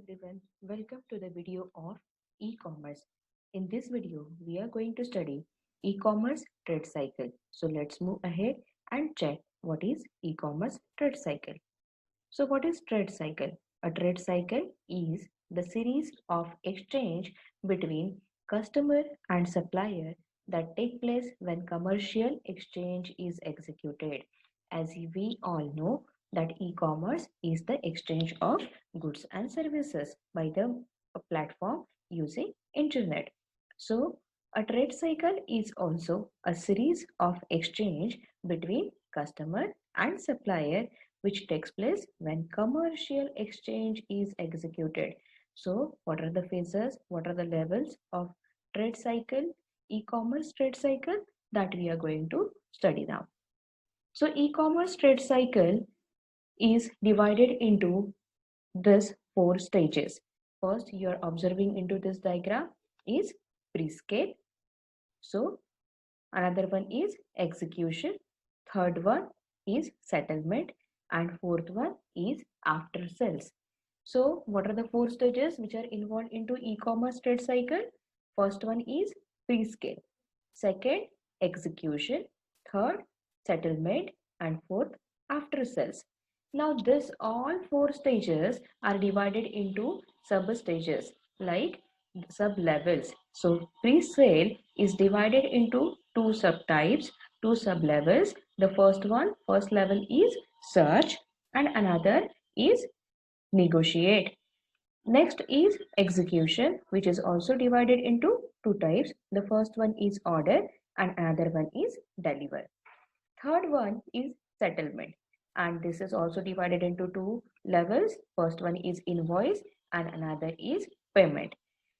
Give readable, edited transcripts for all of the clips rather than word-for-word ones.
everyone, welcome to the video of e-commerce. In this video, we are going to study e-commerce trade cycle. So let's move ahead and check what is e-commerce trade cycle. So what is trade cycle? A trade cycle is the series of exchange between customer and supplier that take place when commercial exchange is executed. As we all know that e-commerce is the exchange of goods and services by the platform using internet. So a trade cycle is also a series of exchange between customer and supplier which takes place when commercial exchange is executed. So what are the phases, what are the levels of trade cycle, e-commerce trade cycle that we are going to study now. So e-commerce trade cycle is divided into this four stages. First, you are observing into this diagram is presale. So another one is execution. Third one is settlement. And fourth one is after sales. So what are the four stages which are involved into e-commerce trade cycle? First one is presale. Second, execution. Third, settlement. And fourth, after sales. Now this all four stages are divided into sub stages like sub levels. So pre-sale is divided into two subtypes, two sub levels. The first level is search and another is negotiate. Next is execution, which is also divided into two types. The first one is order and another one is deliver. Third one is settlement, and this is also divided into two levels. First one is invoice and another is payment.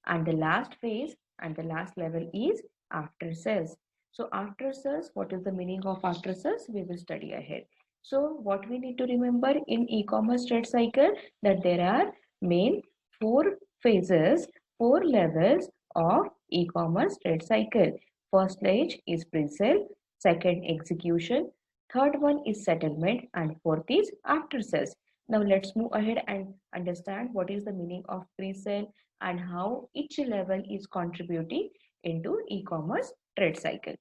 And the last phase and the last level is after sales. So after sales, what is the meaning of after sales? We will study ahead. So what we need to remember in e-commerce trade cycle that there are main four phases, four levels of e-commerce trade cycle. First stage is pre-sale, second execution, third one is settlement, and fourth is after sales. Now let's move ahead and understand what is the meaning of pre-sale and how each level is contributing into e-commerce trade cycle.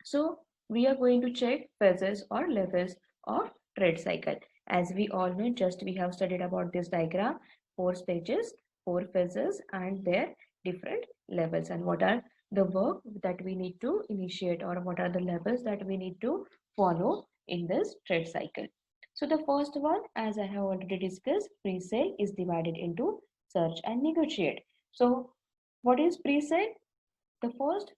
So we are going to check phases or levels of trade cycle. As we all know, just we have studied about this diagram, four stages, four phases and their different levels, and what are the work that we need to initiate or what are the levels that we need to follow in this trade cycle. So the first one, as I have already discussed, pre-sale is divided into search and negotiate. So what is pre-sale? The first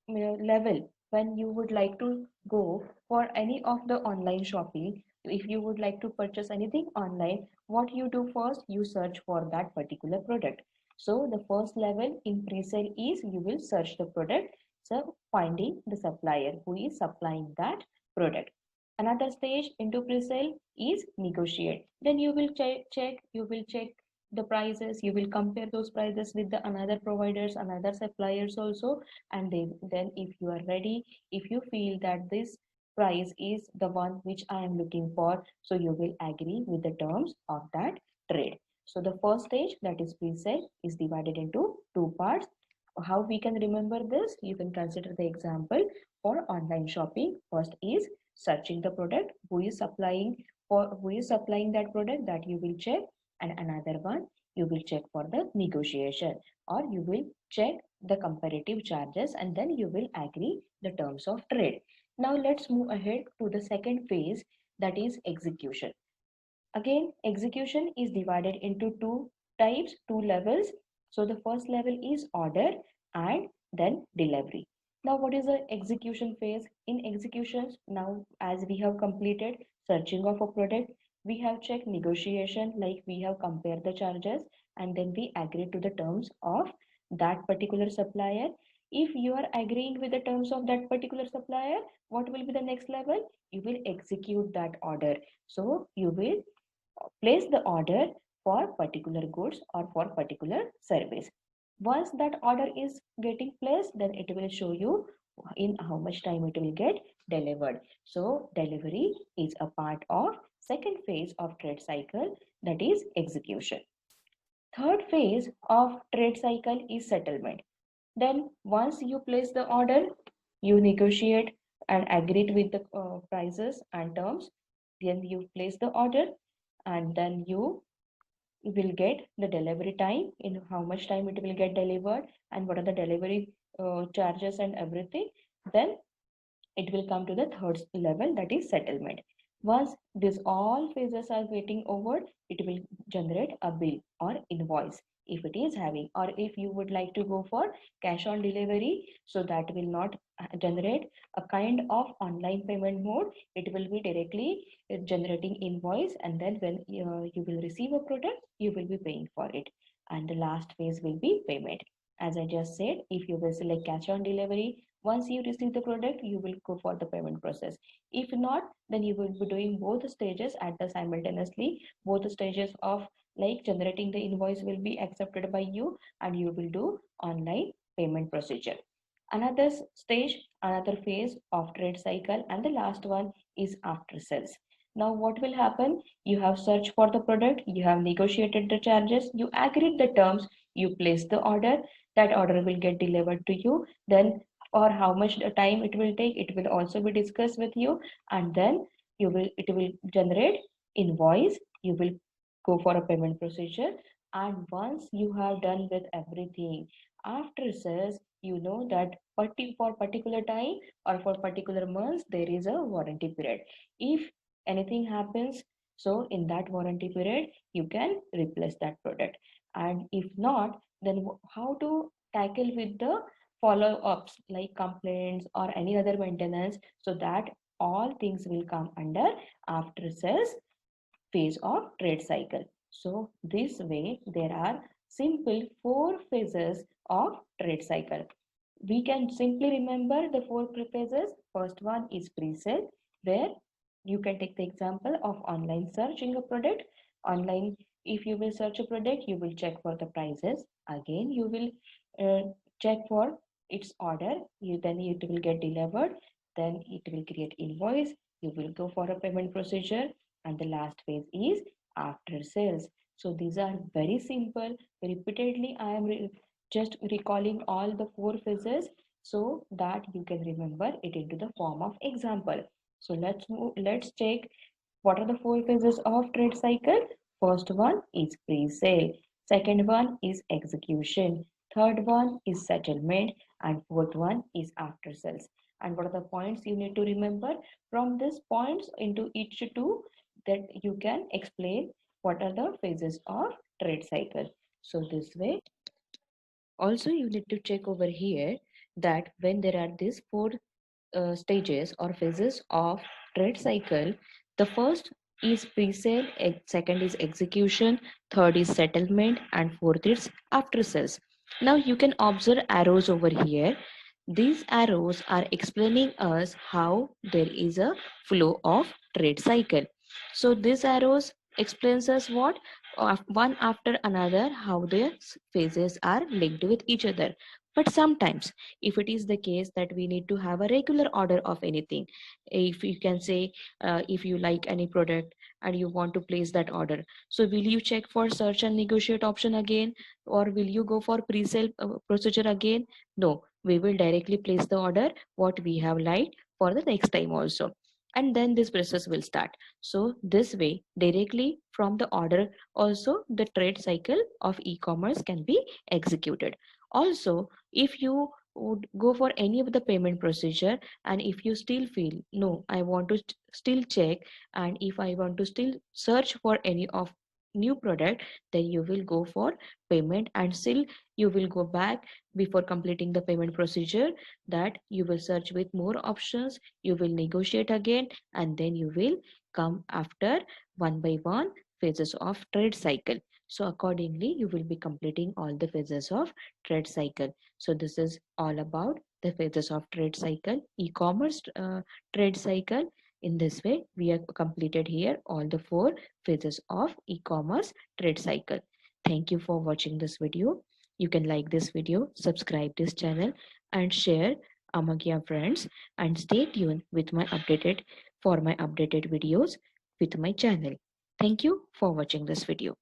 level when you would like to go for any of the online shopping, if you would like to purchase anything online, what you do first, you search for that particular product. So the first level in pre-sale is you will search the product, so finding the supplier who is supplying that product. Another stage into pre-sale is negotiate. Then you will check the prices, you will compare those prices with the another providers, another suppliers also, and then if you are ready, if you feel that this price is the one which I am looking for, so you will agree with the terms of that trade. So the first stage, that is pre-sale, is divided into two parts. How we can remember this? You can consider the example for online shopping. First is searching the product, who is supplying that product, that you will check, and another one you will check for the negotiation, or you will check the comparative charges, and then you will agree the terms of trade. Now let's move ahead to the second phase, that is execution. Again, execution is divided into two types, two levels. So the first level is order and then delivery. Now what is the execution phase? In executions, now as we have completed searching of a product, we have checked negotiation, like we have compared the charges and then we agree to the terms of that particular supplier. If you are agreeing with the terms of that particular supplier, what will be the next level? You will execute that order. So you will place the order for particular goods or for particular service. Once that order is getting placed, then it will show you in how much time it will get delivered. So delivery is a part of second phase of trade cycle, that is execution. Third phase of trade cycle is settlement. Then once you place the order, you negotiate and agree with the prices and terms. Then you place the order, and then you will get the delivery time, in how much time it will get delivered, and what are the delivery charges and everything. Then it will come to the third level, that is settlement. Once these all phases are getting over, it will generate a bill or invoice if it is having, or if you would like to go for cash on delivery, so that will not generate a kind of online payment mode. It will be directly generating invoice, and then when you will receive a product, you will be paying for it. And the last phase will be payment. As I just said, if you will select cash on delivery, once you receive the product, you will go for the payment process. If not, then you will be doing both stages at the simultaneously. Both stages of like generating the invoice will be accepted by you, and you will do online payment procedure. Another stage, another phase of trade cycle, and the last one is after sales. Now what will happen? You have searched for the product, you have negotiated the charges, you agreed the terms, you place the order, that order will get delivered to you. Then or how much time it will take, it will also be discussed with you. And then it will generate invoice, you will go for a payment procedure. And once you have done with everything, after sales, you know that for particular time or for particular months there is a warranty period. If anything happens, so in that warranty period you can replace that product. And if not, then how to tackle with the follow-ups like complaints or any other maintenance, so that all things will come under after sales phase of trade cycle. So this way there are simple four phases of trade cycle. We can simply remember the four phases. First one is pre-sale, where you can take the example of online searching a product. Online, if you will search a product, you will check for the prices. Again, you will check for its order. Then it will get delivered. Then it will create invoice. You will go for a payment procedure, and the last phase is after sales. So these are very simple. Repeatedly, I am just recalling all the four phases so that you can remember it into the form of example. So let's check what are the four phases of trade cycle. First one is pre-sale, second one is execution, third one is settlement, and fourth one is after sales. And what are the points you need to remember? From these points into each two, that you can explain what are the phases of trade cycle. So this way, also you need to check over here that when there are these four stages or phases of trade cycle, the first is pre-sale, second is execution, third is settlement, and fourth is after sales. Now you can observe arrows over here. These arrows are explaining us how there is a flow of trade cycle. So these arrows explains us what one after another how the phases are linked with each other. But sometimes if it is the case that we need to have a regular order of anything, if you can say if you like any product and you want to place that order, so will you check for search and negotiate option again, or will you go for pre-sale procedure again? No, we will directly place the order what we have liked for the next time also, and then this process will start. So this way directly from the order also the trade cycle of e-commerce can be executed. Also, if you would go for any of the payment procedure, and if you still feel no, I want to still check, and if I want to still search for any of new product, then you will go for payment, and still you will go back before completing the payment procedure, that you will search with more options, you will negotiate again, and then you will come after one by one phases of trade cycle. So accordingly you will be completing all the phases of trade cycle. So this is all about the phases of trade cycle, e-commerce trade cycle. In this way we have completed here all the four phases of e-commerce trade cycle. Thank you for watching this video. You can like this video, subscribe this channel, and share among your friends, and stay tuned with my updated videos with my channel. Thank you for watching this video.